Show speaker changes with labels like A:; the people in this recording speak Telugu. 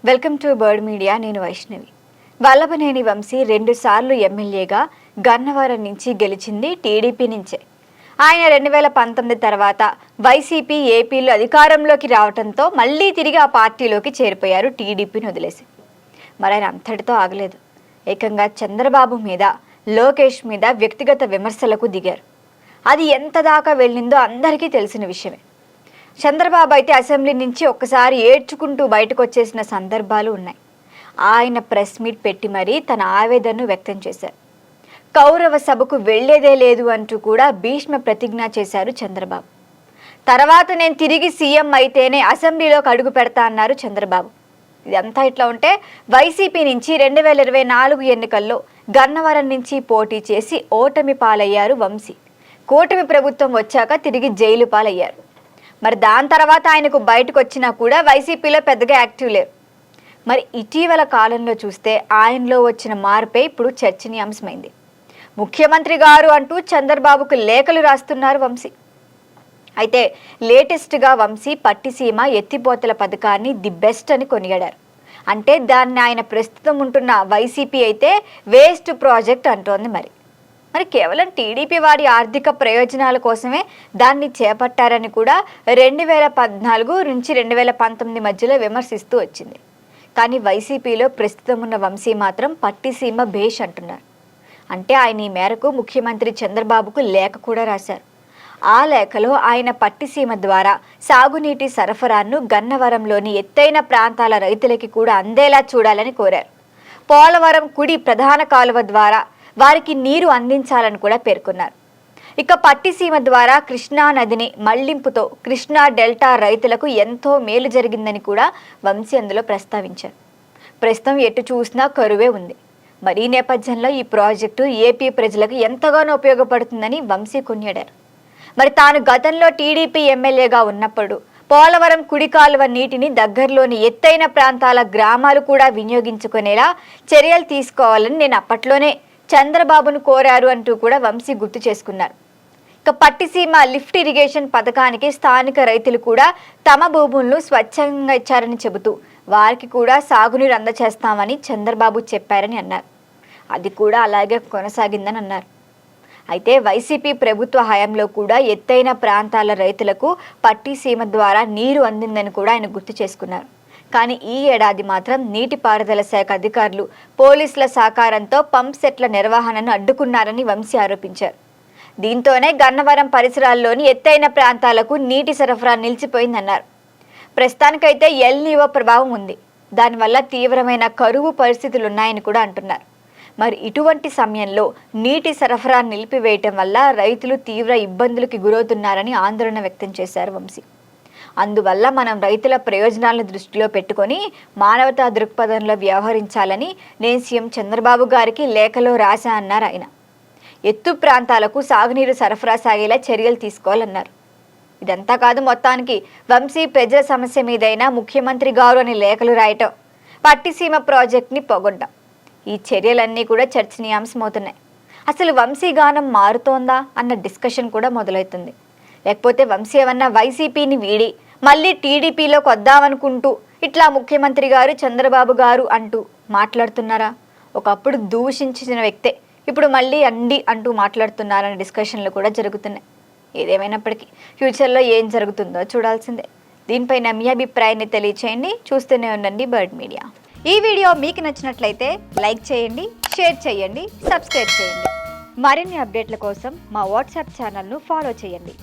A: Welcome to bird media. నేను వైష్ణవి. వల్లభనేని వంశీ 2 సార్లు ఎమ్మెల్యేగా గన్నవరం నుంచి గెలిచింది టీడీపీ నుంచే. ఆయన 2019 తర్వాత వైసీపీ ఏపీలో అధికారంలోకి రావడంతో మళ్ళీ తిరిగి ఆ పార్టీలోకి చేరిపోయారు టీడీపీని వదిలేసి. మరి ఆయన అంతటితో ఆగలేదు. ఏకంగా చంద్రబాబు మీద, లోకేష్ మీద వ్యక్తిగత విమర్శలకు దిగారు. అది ఎంత దాకా వెళ్ళిందో అందరికీ తెలిసిన విషయమే. చంద్రబాబు అయితే అసెంబ్లీ నుంచి ఒక్కసారి ఏడ్చుకుంటూ బయటకు వచ్చేసిన సందర్భాలు ఉన్నాయి. ఆయన ప్రెస్ మీట్ పెట్టి మరీ తన ఆవేదనను వ్యక్తం చేశారు. కౌరవ సభకు వెళ్లేదే లేదు అంటూ కూడా భీష్మ ప్రతిజ్ఞ చేశారు చంద్రబాబు. తర్వాత నేను తిరిగి సీఎం అయితేనే అసెంబ్లీలోకి అడుగు పెడతా అన్నారు చంద్రబాబు. ఇదంతా ఇట్లా ఉంటే వైసీపీ నుంచి 2024 ఎన్నికల్లో గన్నవరం నుంచి పోటీ చేసి ఓటమి పాలయ్యారు వంశీ. కూటమి ప్రభుత్వం వచ్చాక తిరిగి జైలు పాలయ్యారు. మరి దాని తర్వాత ఆయనకు బయటకు వచ్చినా కూడా వైసీపీలో పెద్దగా యాక్టివ్ లేరు. మరి ఇటీవల కాలంలో చూస్తే ఆయనలో వచ్చిన మార్పే ఇప్పుడు చర్చనీయాంశమైంది. ముఖ్యమంత్రి గారు అంటూ చంద్రబాబుకు లేఖలు రాస్తున్నారు వంశీ. అయితే లేటెస్ట్గా వంశీ పట్టిసీమ ఎత్తిపోతల పథకాన్ని ది బెస్ట్ అని కొనియాడారు. అంటే దాన్ని ఆయన ప్రస్తుతం ఉంటున్న వైసీపీ అయితే వేస్ట్ ప్రాజెక్ట్ అంటోంది. మరి కేవలం టీడీపీ వారి ఆర్థిక ప్రయోజనాల కోసమే దాన్ని చేపట్టారని కూడా 2014 నుంచి 2019 మధ్యలో విమర్శిస్తూ వచ్చింది. కానీ వైసీపీలో ప్రస్తుతం ఉన్న వంశీ మాత్రం పట్టిసీమ భేష్ అంటున్నారు. అంటే ఆయన ఈ మేరకు ముఖ్యమంత్రి చంద్రబాబుకు లేఖ కూడా రాశారు. ఆ లేఖలో ఆయన పట్టిసీమ ద్వారా సాగునీటి సరఫరాను గన్నవరంలోని ఎత్తైన ప్రాంతాల రైతులకి కూడా అందేలా చూడాలని కోరారు. పోలవరం కుడి ప్రధాన కాలువ ద్వారా వారికి నీరు అందించాలని కూడా పేర్కొన్నారు. ఇక పట్టిసీమ ద్వారా కృష్ణా నదిని మళ్లింపుతో కృష్ణా డెల్టా రైతులకు ఎంతో మేలు జరిగిందని కూడా వంశీ అందులో ప్రస్తావించారు. ప్రస్తుతం ఎటు చూసినా కరువే ఉంది. మరి ఈ నేపథ్యంలో ఈ ప్రాజెక్టు ఏపీ ప్రజలకు ఎంతగానో ఉపయోగపడుతుందని వంశీ కొనియాడారు. మరి తాను గతంలో టీడీపీ ఎమ్మెల్యేగా ఉన్నప్పుడు పోలవరం కుడి కాలువ నీటిని దగ్గరలోని ఎత్తైన ప్రాంతాల గ్రామాలు కూడా వినియోగించుకునేలా చర్యలు తీసుకోవాలని నేను అప్పట్లోనే చంద్రబాబును కోరారు అంటూ కూడా వంశీ గుర్తు చేసుకున్నారు. ఇక పట్టిసీమ లిఫ్ట్ ఇరిగేషన్ పథకానికి స్థానిక రైతులు కూడా తమ భూములను స్వచ్ఛంగా ఇచ్చారని చెబుతూ వారికి కూడా సాగునీరు అందచేస్తామని చంద్రబాబు చెప్పారని అన్నారు. అది కూడా అలాగే కొనసాగిందని అన్నారు. అయితే వైసీపీ ప్రభుత్వ హయాంలో కూడా ఎత్తైన ప్రాంతాల రైతులకు పట్టిసీమ ద్వారా నీరు అందిందని కూడా ఆయన గుర్తు చేసుకున్నారు. కానీ ఈ ఏడాది మాత్రం నీటిపారుదల శాఖ అధికారులు పోలీసుల సహకారంతో పంప్ సెట్ల నిర్వహణను అడ్డుకున్నారని వంశీ ఆరోపించారు. దీంతోనే గన్నవరం పరిసరాల్లోని ఎత్తైన ప్రాంతాలకు నీటి సరఫరా నిలిచిపోయిందన్నారు. ప్రస్తుతానికైతే ఎల్ నీవో ప్రభావం ఉంది. దానివల్ల తీవ్రమైన కరువు పరిస్థితులున్నాయని కూడా అంటున్నారు. మరి ఇటువంటి సమయంలో నీటి సరఫరా నిలిపివేయటం వల్ల రైతులు తీవ్ర ఇబ్బందులకి గురవుతున్నారని ఆందోళన వ్యక్తం చేశారు వంశీ. అందువల్ల మనం రైతుల ప్రయోజనాలను దృష్టిలో పెట్టుకొని మానవతా దృక్పథంలో వ్యవహరించాలని నేను సీఎం చంద్రబాబు గారికి లేఖలో రాశా అన్నారు ఆయన. ఎత్తు ప్రాంతాలకు సాగునీరు సరఫరా సాగేలా చర్యలు తీసుకోవాలన్నారు. ఇదంతా కాదు, మొత్తానికి వంశీ ప్రజల సమస్య మీదైనా ముఖ్యమంత్రి గారు అని లేఖలు రాయటం, పట్టిసీమ ప్రాజెక్ట్ని పొగొట్టడం, ఈ చర్యలన్నీ కూడా చర్చనీయాంశమవుతున్నాయి. అసలు వంశీ గానం మారుతోందా అన్న డిస్కషన్ కూడా మొదలవుతుంది. లేకపోతే వంశీ ఏమన్నా వైసీపీని వీడి మళ్ళీ టీడీపీలోకి వద్దామనుకుంటూ ఇట్లా ముఖ్యమంత్రి గారు చంద్రబాబు గారు అంటూ మాట్లాడుతున్నారా? ఒకప్పుడు దూషించిన వ్యక్తే ఇప్పుడు మళ్ళీ అంటూ మాట్లాడుతున్నారనే డిస్కషన్లు కూడా జరుగుతున్నాయి. ఏదేమైనప్పటికీ ఫ్యూచర్లో ఏం జరుగుతుందో చూడాల్సిందే. దీనిపైన మీ అభిప్రాయాన్ని తెలియచేయండి. చూస్తూనే ఉండండి బర్డ్ మీడియా. ఈ వీడియో మీకు నచ్చినట్లయితే లైక్ చేయండి, షేర్ చేయండి, సబ్స్క్రైబ్ చేయండి. మరిన్ని అప్డేట్ల కోసం మా వాట్సాప్ ఛానల్ను ఫాలో చేయండి.